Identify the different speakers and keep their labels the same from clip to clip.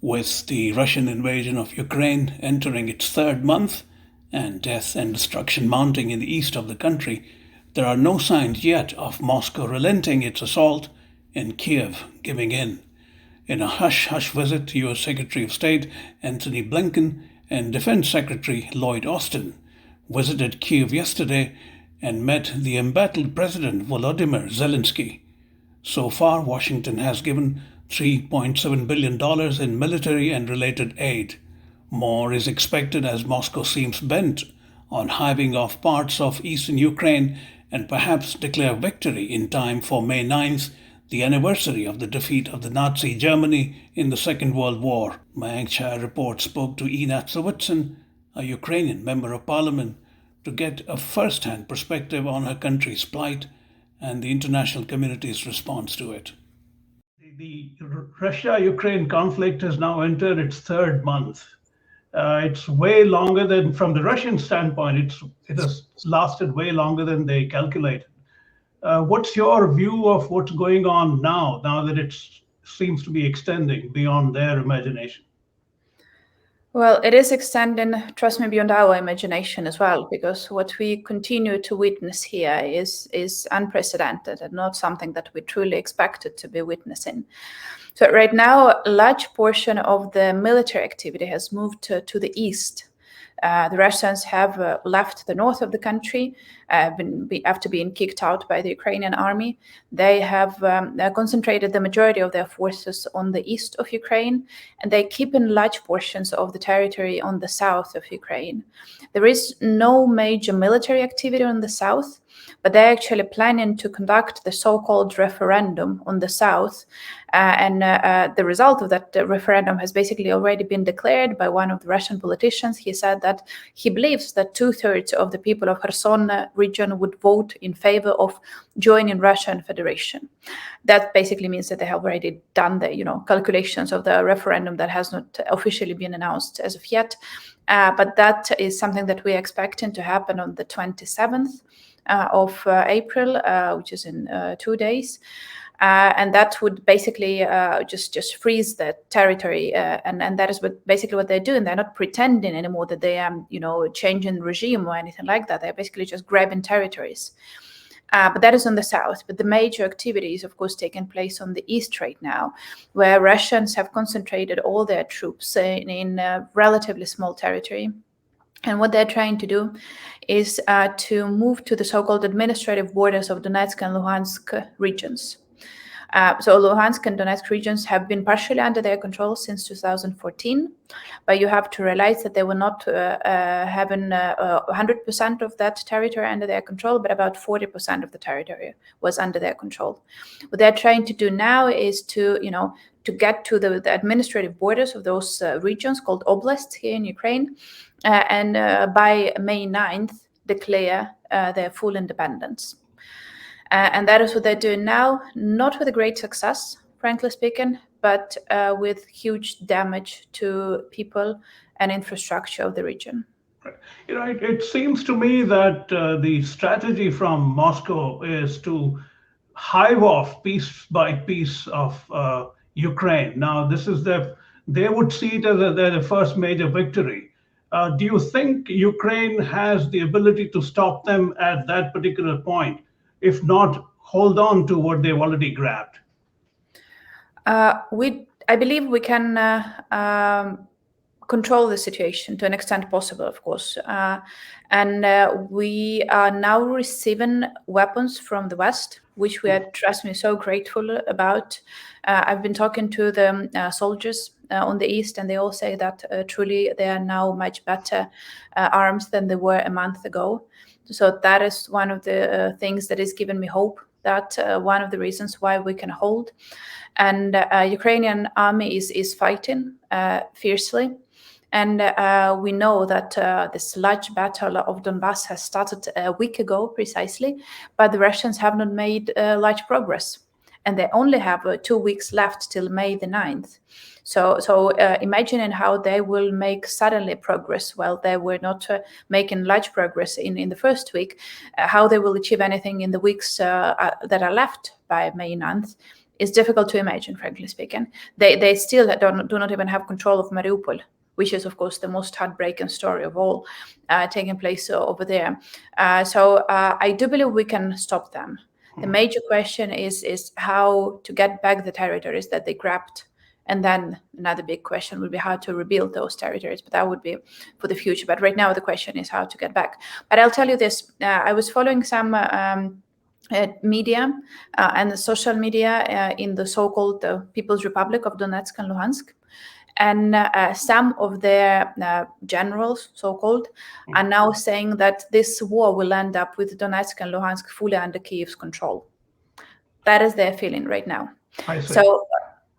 Speaker 1: With the Russian invasion of Ukraine entering its third month and death and destruction mounting in the east of the country, there are no signs yet of Moscow relenting its assault and Kyiv giving in. In a hush-hush visit, U.S. Secretary of State Antony Blinken and Defense Secretary Lloyd visited Kyiv yesterday and met the embattled President Volodymyr Zelensky. So far, Washington has given $3.7 billion in military and related aid. More is expected as Moscow seems bent on hiving off parts of eastern Ukraine and perhaps declare victory in time for May 9th, the anniversary of the defeat of the Nazi Germany in the Second World War. Mayank Chhaya Reports spoke to Sovsun, a Ukrainian member of parliament, to get a first-hand perspective on her country's plight and the international community's response to it. The Russia-Ukraine conflict has now entered its third month. It's way longer than, from the Russian standpoint, it has lasted way longer than they calculated. What's your view of what's going on now that it seems to be extending beyond their imagination?
Speaker 2: Well, it is extending, trust me, beyond our imagination as well, because what we continue to witness here is unprecedented and not something that we truly expected to be witnessing. So right now, a large portion of the military activity has moved to the east. The Russians have left the north of the country after being kicked out by the Ukrainian army. They have concentrated the majority of their forces on the east of Ukraine, and they keep in large portions of the territory on the south of Ukraine. There is no major military activity on the south, but they're actually planning to conduct the so-called referendum on the south. And the result of that referendum has basically already been declared by one of the Russian politicians. He said that he believes that 2/3 of the people of Kherson region would vote in favor of joining Russian Federation. That basically means that they have already done the calculations of the referendum that has not officially been announced as of yet. But that is something that we're expecting to happen on the 27th of April, which is in 2 days. And that would basically just freeze the territory, and that is basically what they're doing. They're not pretending anymore that they are, changing regime or anything like that. They're basically just grabbing territories. But that is on the south. But the major activity is, of course, taking place on the east right now, where Russians have concentrated all their troops in a relatively small territory. And what they're trying to do is to move to the so-called administrative borders of Donetsk and Luhansk regions. So Luhansk and Donetsk regions have been partially under their control since 2014, but you have to realize that they were not having 100% of that territory under their control, but about 40% of the territory was under their control. What they're trying to do now is to get to the administrative borders of those regions called oblasts here in Ukraine, and by May 9th declare their full independence. And that is what they're doing now, not with a great success, frankly speaking, but with huge damage to people and infrastructure of the region.
Speaker 1: It seems to me that the strategy from Moscow is to hive off piece by piece of Ukraine. Now, they would see it as their first major victory. Do you think Ukraine has the ability to stop them at that particular point? If not, hold on to what they've already grabbed?
Speaker 2: I believe we can control the situation to an extent possible, of course. And we are now receiving weapons from the West, which we are, trust me, so grateful about. I've been talking to the soldiers on the East, and they all say that truly they are now much better armed than they were a month ago. So that is one of the things that is giving me hope, that one of the reasons why we can hold. And Ukrainian army is fighting fiercely. And we know that this large battle of Donbass has started a week ago precisely, but the Russians have not made large progress. And they only have 2 weeks left till May the 9th. So imagining how they will make suddenly progress while they were not making large progress in the first week, how they will achieve anything in the weeks that are left by May 9th It's difficult to imagine, frankly speaking. They still do not even have control of Mariupol, which is, of course, the most heartbreaking story of all taking place over there. So I do believe we can stop them. The major question is how to get back the territories that they grabbed. And then another big question would be how to rebuild those territories, but that would be for the future. But right now the question is how to get back. But I'll tell you this, I was following some media and the social media in the so-called People's Republic of Donetsk and Luhansk. And some of their generals, so-called, are now saying that this war will end up with Donetsk and Luhansk fully under Kyiv's control. That is their feeling right now. So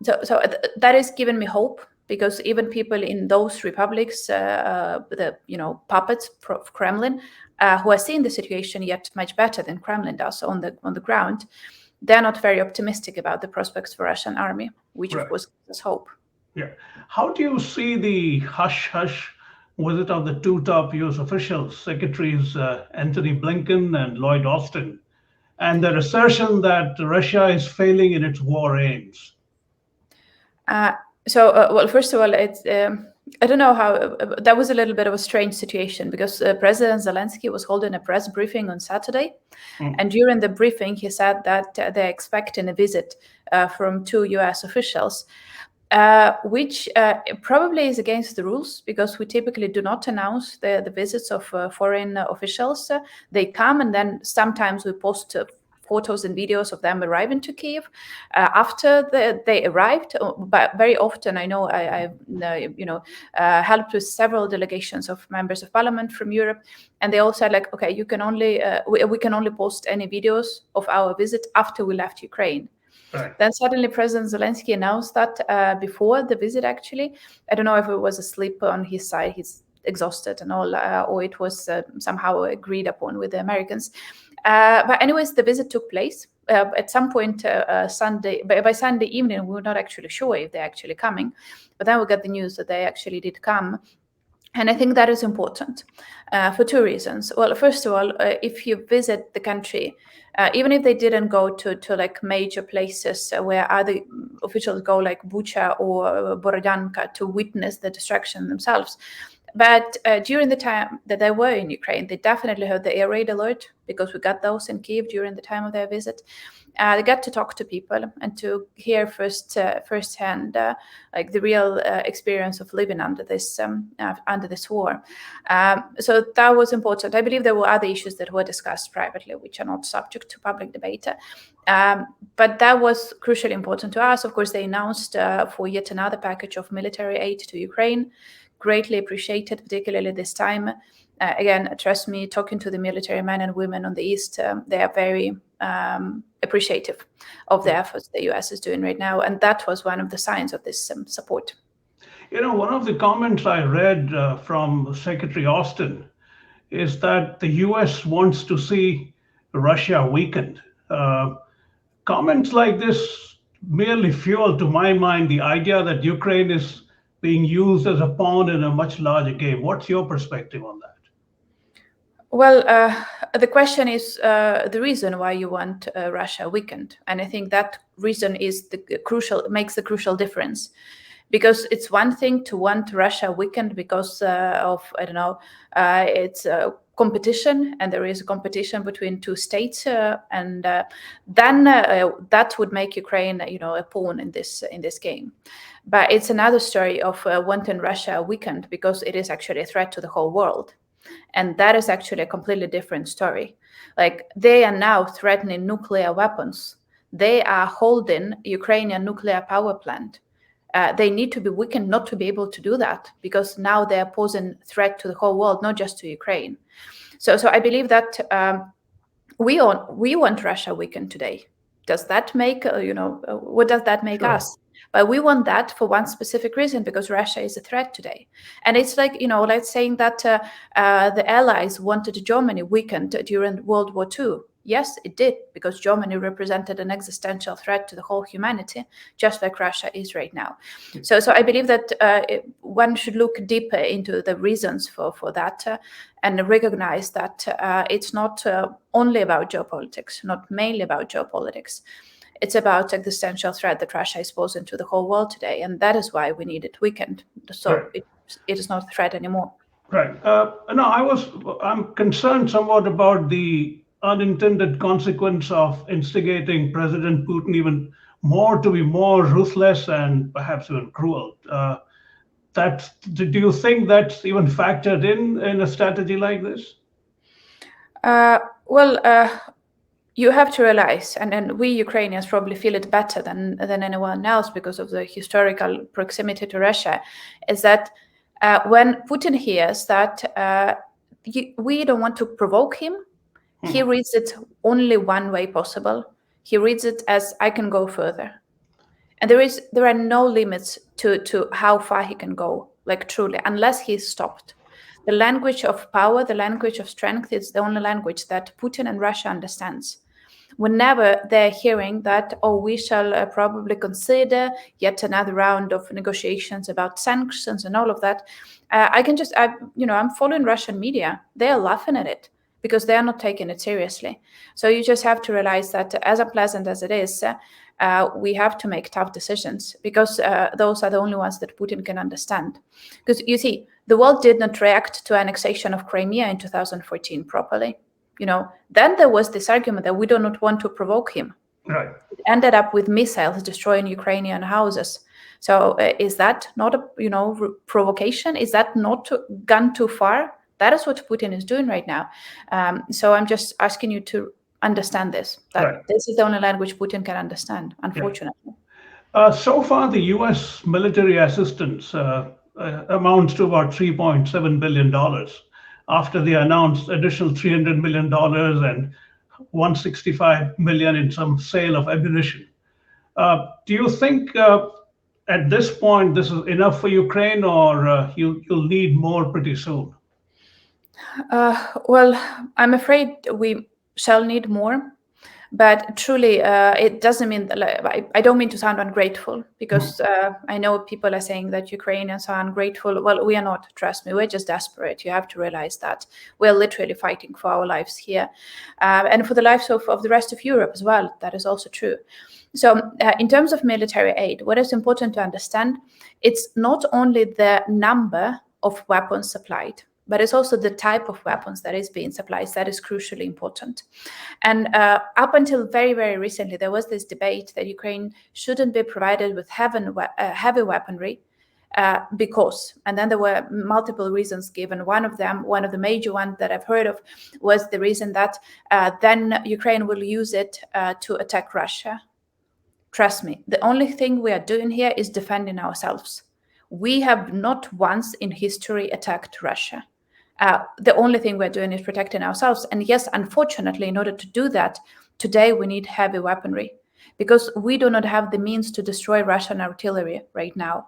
Speaker 2: that is giving me hope, because even people in those republics, the puppets of Kremlin, who are seeing the situation yet much better than Kremlin does on the ground, they're not very optimistic about the prospects for Russian army, which of course gives us hope.
Speaker 1: Yeah. How do you see the hush-hush visit of the two top U.S. officials, Secretaries Anthony Blinken and Lloyd Austin, and their assertion that Russia is failing in its war aims?
Speaker 2: Well, first of all, it's I don't know how that was a little bit of a strange situation, because President Zelensky was holding a press briefing on Saturday, and during the briefing he said that they're expecting a visit from two U.S. officials. Which probably is against the rules, because we typically do not announce the visits of foreign officials. They come, and then sometimes we post photos and videos of them arriving to Kyiv after they arrived. But very often, I know I've helped with several delegations of members of parliament from Europe, and they all said, like, okay, you can only we can only post any videos of our visit after we left Ukraine. Right. Then suddenly President Zelensky announced that before the visit, actually. I don't know if it was a slip on his side, he's exhausted and all, or it was somehow agreed upon with the Americans. But anyways, the visit took place. At some point Sunday, by Sunday evening, we were not actually sure if they're actually coming. But then we got the news that they actually did come. And I think that is important for two reasons. Well, first of all, if you visit the country, even if they didn't go to like major places where other officials go, like Bucha or Borodyanka, to witness the destruction themselves, but during the time that they were in Ukraine, they definitely heard the air raid alert, because we got those in Kyiv during the time of their visit. They got to talk to people and to hear firsthand, like the real experience of living under this war. So that was important. I believe there were other issues that were discussed privately, which are not subject to public debate. But that was crucially important to us. Of course, they announced for yet another package of military aid to Ukraine. Greatly appreciated, particularly this time. Again, trust me, talking to the military men and women on the East, they are very appreciative of the efforts the US is doing right now. And that was one of the signs of this support.
Speaker 1: One of the comments I read from Secretary Austin is that the US wants to see Russia weakened. Comments like this merely fuel, to my mind, the idea that Ukraine is being used as a pawn in a much larger game. What's your perspective on that?
Speaker 2: Well, the question is the reason why you want Russia weakened, and I think that reason is makes the crucial difference, because it's one thing to want Russia weakened because of it's competition, and there is a competition between two states, and then that would make Ukraine, a pawn in this game. But it's another story of wanting Russia weakened because it is actually a threat to the whole world. And that is actually a completely different story. Like, they are now threatening nuclear weapons. They are holding Ukrainian nuclear power plant. They need to be weakened not to be able to do that, because now they are posing threat to the whole world, not just to Ukraine. So I believe that we want Russia weakened today. Does that make, what does that make us? But we want that for one specific reason, because Russia is a threat today. And it's like, like saying that the Allies wanted Germany weakened during World War II. Yes, it did, because Germany represented an existential threat to the whole humanity, just like Russia is right now. So I believe that one should look deeper into the reasons for that and recognize that it's not only about geopolitics, not mainly about geopolitics. It's about existential threat that Russia is posing to the whole world today, and that is why we need it weakened. So
Speaker 3: Right.
Speaker 2: it is not a threat anymore.
Speaker 3: Right. No, I'm concerned somewhat about the unintended consequence of instigating President Putin even more to be more ruthless and perhaps even cruel. Do you think that's even factored in a strategy like this?
Speaker 2: You have to realize, and we Ukrainians probably feel it better than anyone else because of the historical proximity to Russia, is that when Putin hears that we don't want to provoke him, he reads it only one way possible. He reads it as, I can go further. And there are no limits to how far he can go, like truly, unless he's stopped. The language of power, the language of strength is the only language that Putin and Russia understands. Whenever they're hearing that, oh, we shall probably consider yet another round of negotiations about sanctions and all of that, I'm following Russian media. They're laughing at it because they're not taking it seriously. So you just have to realize that as unpleasant as it is, we have to make tough decisions because those are the only ones that Putin can understand. Because you see, the world did not react to annexation of Crimea in 2014 properly. Then there was this argument that we do not want to provoke him.
Speaker 3: Right.
Speaker 2: It ended up with missiles destroying Ukrainian houses. So is that not a provocation? Is that not gone too far? That is what Putin is doing right now. So I'm just asking you to understand this. That This is the only language Putin can understand, unfortunately.
Speaker 3: So far, the U.S. military assistance amounts to about $3.7 billion. After they announced additional $300 million and $165 million in some sale of ammunition. Do you think at this point this is enough for Ukraine, or you'll need more pretty soon?
Speaker 2: I'm afraid we shall need more. But truly, it doesn't mean that, I don't mean to sound ungrateful, because I know people are saying that Ukrainians are ungrateful. Well, we are not, trust me, we're just desperate. You have to realize that we're literally fighting for our lives here and for the lives of the rest of Europe as well. That is also true. So in terms of military aid, what is important to understand, it's not only the number of weapons supplied, but it's also the type of weapons that is being supplied that is crucially important. And up until very, very recently, there was this debate that Ukraine shouldn't be provided with heavy weaponry because, and then there were multiple reasons given. One of the major ones that I've heard of was the reason that then Ukraine will use it to attack Russia. Trust me, the only thing we are doing here is defending ourselves. We have not once in history attacked Russia. The only thing we're doing is protecting ourselves. And yes, unfortunately, in order to do that, today we need heavy weaponry because we do not have the means to destroy Russian artillery right now.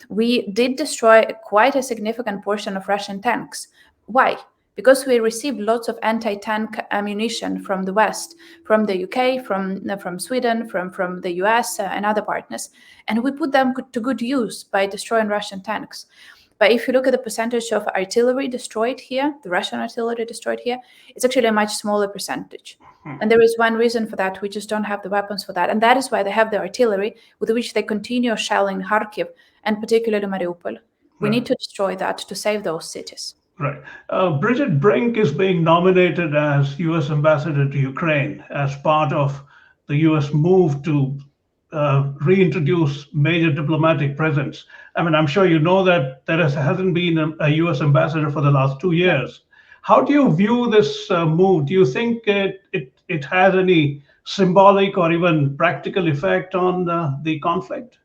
Speaker 2: We did destroy quite a significant portion of Russian tanks. Why? Because we received lots of anti-tank ammunition from the West, from the UK, from Sweden, from the US and other partners. And we put them to good use by destroying Russian tanks. But if you look at the percentage of artillery destroyed here, the Russian artillery destroyed here, it's actually a much smaller percentage. And there is one reason for that. We just don't have the weapons for that. And that is why they have the artillery with which they continue shelling Kharkiv and particularly Mariupol. We need to destroy that to save those cities.
Speaker 3: Right. Bridget Brink is being nominated as U.S. ambassador to Ukraine as part of the U.S. move to reintroduce major diplomatic presence. I mean, I'm sure you know that there hasn't been a U.S. ambassador for the last 2 years. How do you view this move? Do you think it has any symbolic or even practical effect on the conflict?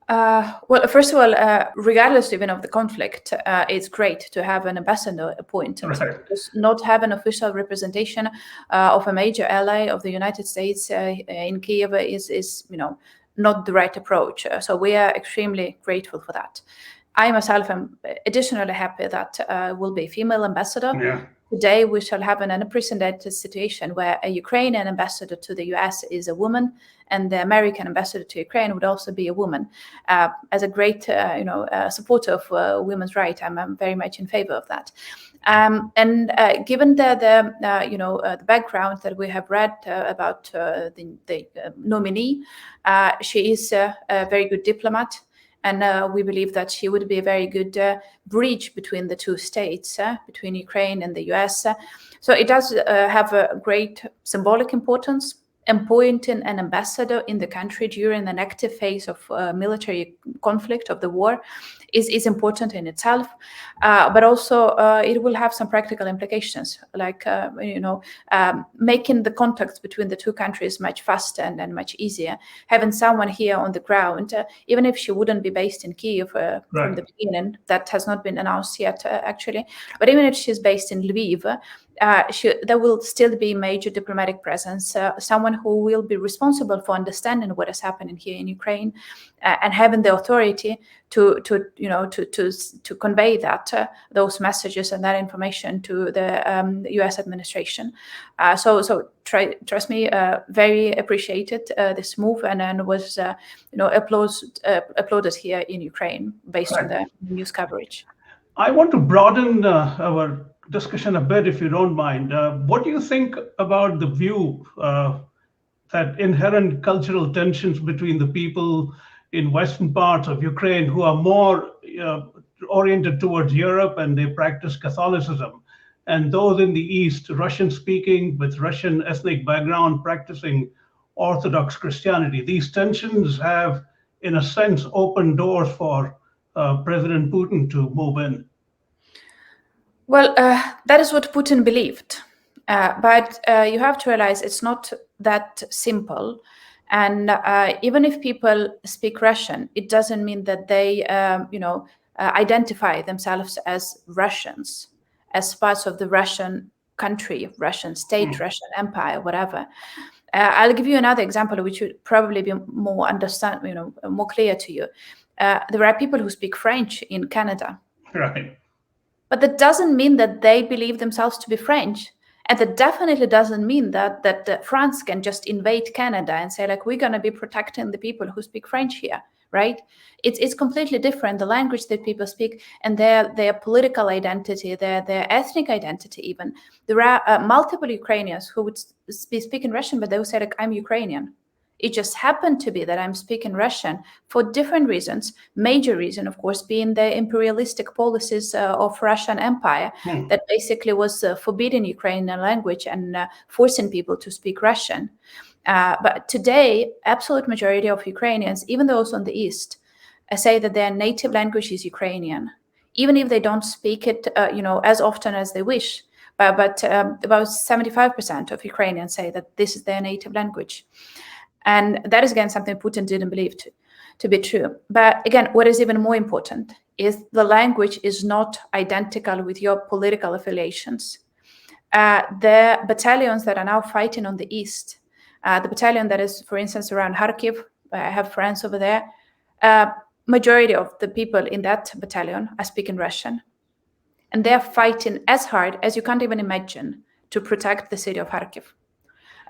Speaker 2: Well, first of all, regardless even of the conflict, it's great to have an ambassador appointed.
Speaker 3: Right.
Speaker 2: Because not have an official representation of a major ally of the United States in Kyiv is not the right approach. So we are extremely grateful for that. I myself am additionally happy that will be a female ambassador.
Speaker 3: Yeah.
Speaker 2: today we shall have an unprecedented situation where a Ukrainian ambassador to the US is a woman, and the American ambassador to Ukraine would also be a woman. As a great, supporter of women's rights, I'm very much in favor of that. Given the background that we have read about the nominee, she is a very good diplomat. And we believe that she would be a very good bridge between the two states, between Ukraine and the US. So it does have a great symbolic importance. Appointing an ambassador in the country during an active phase of military conflict of the war is important in itself, but also it will have some practical implications, like making the contacts between the two countries much faster and much easier. Having someone here on the ground, even if she wouldn't be based in Kyiv from the beginning, that has not been announced yet actually, but even if she's based in Lviv, there will still be major diplomatic presence, someone who will be responsible for understanding what is happening here in Ukraine, and having the authority to convey those messages and that information to the U.S. administration. So trust me, very appreciated this move, and was applauded here in Ukraine based on the news coverage.
Speaker 3: I want to broaden our discussion a bit, if you don't mind. What do you think about the view that inherent cultural tensions between the people in western parts of Ukraine who are more oriented towards Europe and they practice Catholicism, and those in the East, Russian-speaking with Russian ethnic background practicing Orthodox Christianity? These tensions have, in a sense, opened doors for President Putin to move in.
Speaker 2: Well, that is what Putin believed. But you have to realize it's not that simple. And even if people speak Russian, it doesn't mean that they, identify themselves as Russians, as parts of the Russian country, Russian state, Russian empire, whatever. I'll give you another example, which would probably be more clear to you. There are people who speak French in Canada.
Speaker 3: Right.
Speaker 2: But that doesn't mean that they believe themselves to be French. And that definitely doesn't mean that France can just invade Canada and say, like, we're going to be protecting the people who speak French here, right? It's completely different, the language that people speak and their political identity, their ethnic identity even. There are multiple Ukrainians who would be speaking Russian, but they would say, like, I'm Ukrainian. It just happened to be that I'm speaking Russian for different reasons. Major reason, of course, being the imperialistic policies of Russian Empire that basically was forbidding Ukrainian language and forcing people to speak Russian. But today, absolute majority of Ukrainians, even those on the East, say that their native language is Ukrainian, even if they don't speak it, as often as they wish. But about 75% of Ukrainians say that this is their native language. And that is, again, something Putin didn't believe to be true. But again, what is even more important is the language is not identical with your political affiliations. The battalions that are now fighting on the East, the battalion that is, for instance, around Kharkiv, I have friends over there, majority of the people in that battalion are speaking Russian. And they're fighting as hard as you can't even imagine to protect the city of Kharkiv.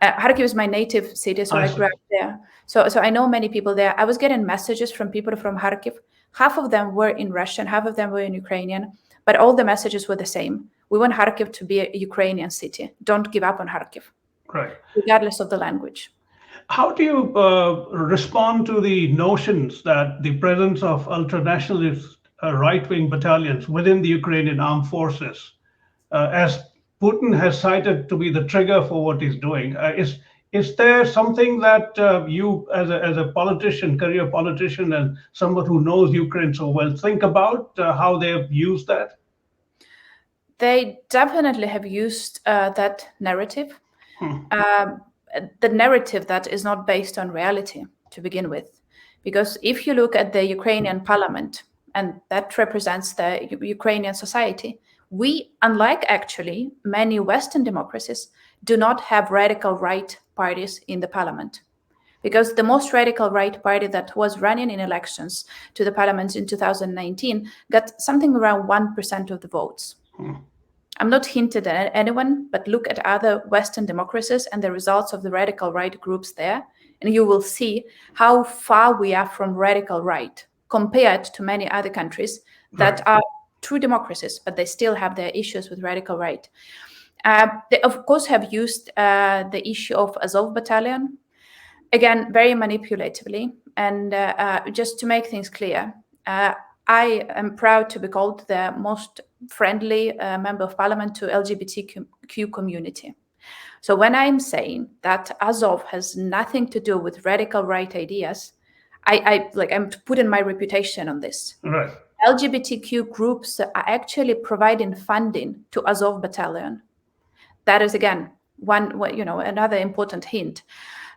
Speaker 2: Kharkiv is my native city, so I grew up there. So I know many people there. I was getting messages from people from Kharkiv. Half of them were in Russian, half of them were in Ukrainian, but all the messages were the same. We want Kharkiv to be a Ukrainian city. Don't give up on Kharkiv,
Speaker 3: right?
Speaker 2: Regardless of the language.
Speaker 3: How do you respond to the notions that the presence of ultra-nationalist right-wing battalions within the Ukrainian armed forces, as Putin has cited to be the trigger for what he's doing, is there something that you, as a politician, career politician, and someone who knows Ukraine so well, think about how they have used that?
Speaker 2: They definitely have used that narrative. The narrative that is not based on reality to begin with. Because if you look at the Ukrainian parliament, and that represents the Ukrainian society, we, unlike actually many Western democracies, do not have radical right parties in the parliament. Because the most radical right party that was running in elections to the parliament in 2019 got something around 1% of the votes. I'm not hinted at anyone, but look at other Western democracies and the results of the radical right groups there, and you will see how far we are from radical right compared to many other countries that are true democracies, but they still have their issues with radical right. They, of course, have used the issue of Azov battalion, again, very manipulatively. And just to make things clear, I am proud to be called the most friendly member of parliament to LGBTQ community. So when I'm saying that Azov has nothing to do with radical right ideas, I'm putting my reputation on this.
Speaker 3: Right.
Speaker 2: LGBTQ groups are actually providing funding to Azov battalion. That is, again, another important hint.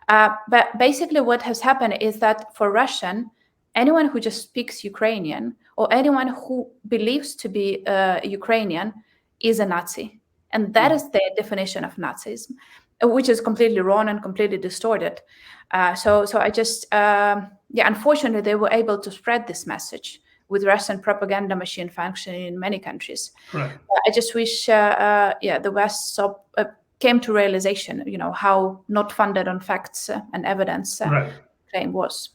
Speaker 2: But basically what has happened is that for Russian, anyone who just speaks Ukrainian or anyone who believes to be Ukrainian is a Nazi. And that is their definition of Nazism, which is completely wrong and completely distorted. So I just, unfortunately, they were able to spread this message with Russian propaganda machine functioning in many countries.
Speaker 3: Right.
Speaker 2: I just wish, the West came to realization, how not funded on facts and evidence claim was.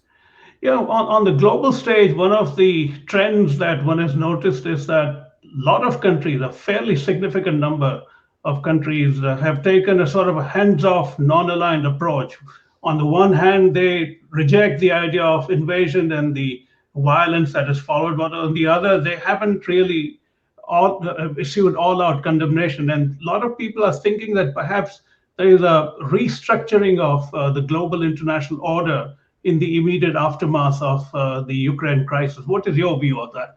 Speaker 3: On the global stage, one of the trends that one has noticed is that a lot of countries, a fairly significant number of countries, have taken a sort of a hands-off, non-aligned approach. On the one hand, they reject the idea of invasion and the violence that is followed, but on the other, they haven't really issued all-out condemnation. And a lot of people are thinking that perhaps there is a restructuring of the global international order in the immediate aftermath of the Ukraine crisis. What is your view of that?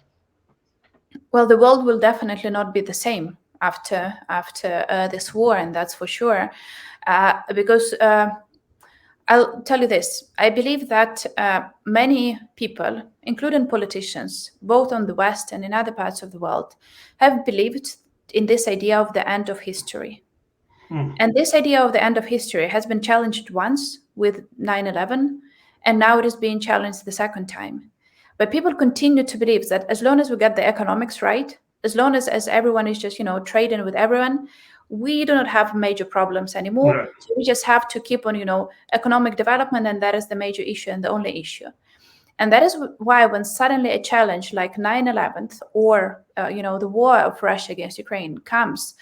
Speaker 2: Well, the world will definitely not be the same after this war, and that's for sure. Because I'll tell you this, I believe that many people, including politicians, both on the West and in other parts of the world, have believed in this idea of the end of history. And this idea of the end of history has been challenged once with 9/11, and now it is being challenged the second time. But people continue to believe that as long as we get the economics right, as long as everyone is just, trading with everyone, we do not have major problems anymore.
Speaker 3: Right.
Speaker 2: So we just have to keep on, economic development, and that is the major issue and the only issue. And that is why when suddenly a challenge like 9/11 or, the war of Russia against Ukraine comes,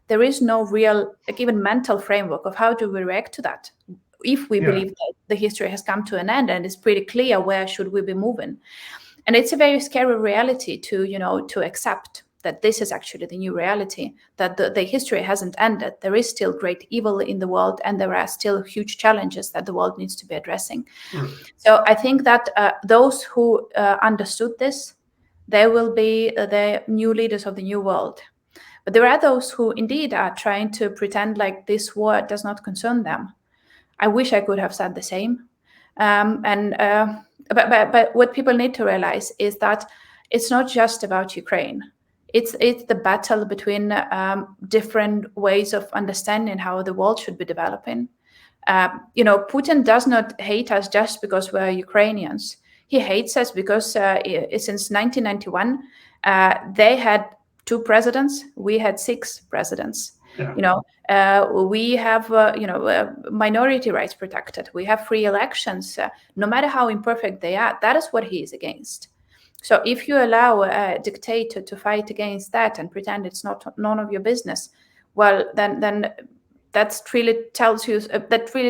Speaker 2: there is no real, even mental framework of how do we react to that. If we believe that the history has come to an end and it's pretty clear where should we be moving. And it's a very scary reality to accept that this is actually the new reality, that the history hasn't ended. There is still great evil in the world, and there are still huge challenges that the world needs to be addressing. So I think that those who understood this, they will be the new leaders of the new world. But there are those who indeed are trying to pretend like this war does not concern them. I wish I could have said the same. But what people need to realize is that it's not just about Ukraine. It's the battle between different ways of understanding how the world should be developing. Putin does not hate us just because we're Ukrainians. He hates us because since 1991, they had 2 presidents. We had 6 presidents. We have minority rights protected. We have free elections. No matter how imperfect they are, that is what he is against. So if you allow a dictator to fight against that and pretend it's none of your business, well, then that really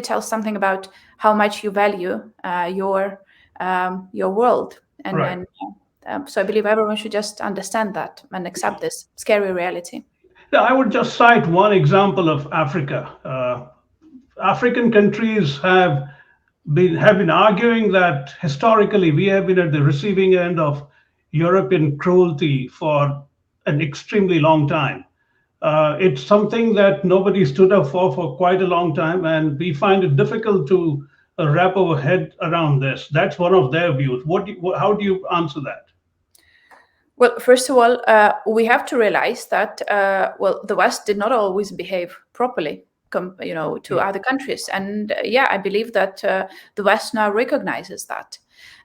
Speaker 2: tells something about how much you value your world. And so I believe everyone should just understand that and accept this scary reality.
Speaker 3: Yeah, I would just cite one example of Africa. African countries have been arguing that historically we have been at the receiving end of European cruelty for an extremely long time. It's something that nobody stood up for quite a long time, and we find it difficult to wrap our head around this. That's one of their views. How do you answer that?
Speaker 2: Well, first of all, we have to realize that the West did not always behave properly, to other countries, and I believe that the West now recognizes that.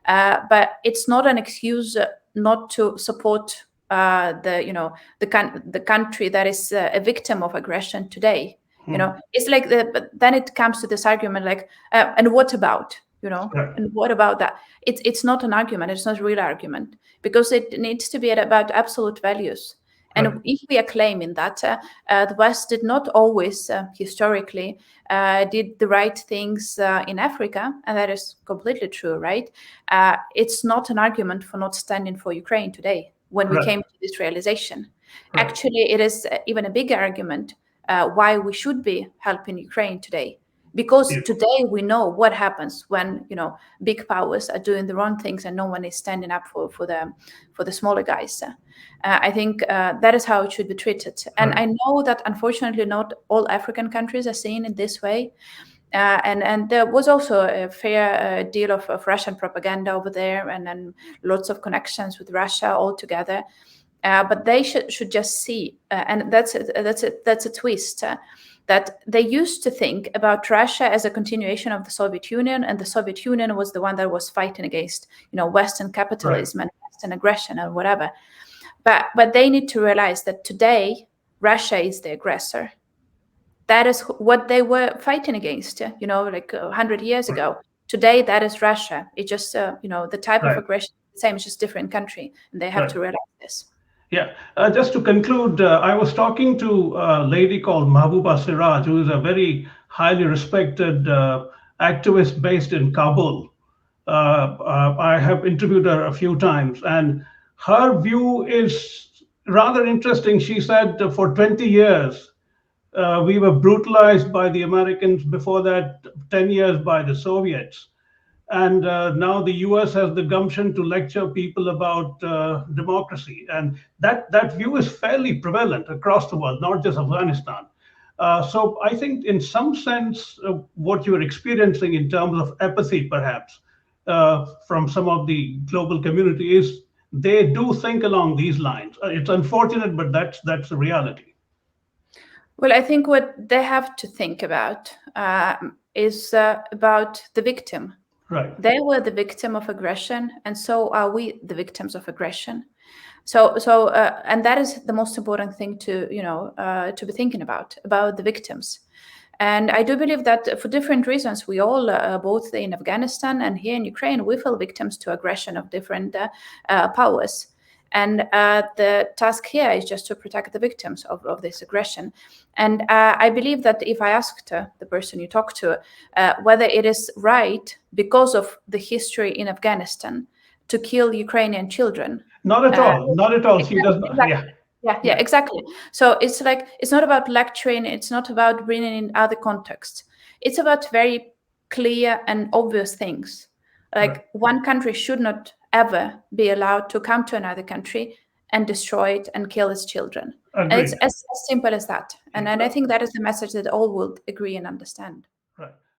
Speaker 2: But it's not an excuse not to support the country that is a victim of aggression today. It's like but then it comes to this argument like, and what about, and what about that? It's not an argument. It's not a real argument, because it needs to be about absolute values. And if we are claiming that the West did not always historically did the right things in Africa, and that is completely true, right? It's not an argument for not standing for Ukraine today when we came to this realization. Actually, it is even a bigger argument why we should be helping Ukraine today. Because today we know what happens when big powers are doing the wrong things and no one is standing up for the smaller guys. I think that is how it should be treated. And I know that unfortunately not all African countries are seeing it this way. And there was also a fair deal of Russian propaganda over there, and then lots of connections with Russia altogether. But they should just see, and that's a twist. That they used to think about Russia as a continuation of the Soviet Union, and the Soviet Union was the one that was fighting against, Western capitalism and Western aggression and whatever. But they need to realize that today Russia is the aggressor. That is what they were fighting against, like 100 years ago. Today, that is Russia. It's just, the type of aggression is the same, it's just different country, and they have to realize this.
Speaker 3: Yeah, just to conclude, I was talking to a lady called Mahbouba Siraj, who is a very highly respected activist based in Kabul. I have interviewed her a few times, and her view is rather interesting. She said for 20 years, we were brutalized by the Americans, before that 10 years by the Soviets. And now the US has the gumption to lecture people about democracy. And that view is fairly prevalent across the world, not just Afghanistan. So I think in some sense, what you're experiencing in terms of apathy, perhaps, from some of the global community is they do think along these lines. It's unfortunate, but that's the reality.
Speaker 2: Well, I think what they have to think about is about the victim.
Speaker 3: Right.
Speaker 2: They were the victim of aggression, and so are we the victims of aggression. So, and that is the most important thing to be thinking about the victims. And I do believe that for different reasons, we all, both in Afghanistan and here in Ukraine, we fell victims to aggression of different powers. And the task here is just to protect the victims of this aggression. And I believe that if I asked the person you talked to whether it is right because of the history in Afghanistan to kill Ukrainian children.
Speaker 3: Not at all. Not at all. She does not.
Speaker 2: Exactly. Yeah, exactly. So it's like, it's not about lecturing. It's not about bringing in other contexts. It's about very clear and obvious things. Like one country should not ever be allowed to come to another country and destroy it and kill its children. Agreed. And it's as simple as that. And I think that is the message that all will agree and understand.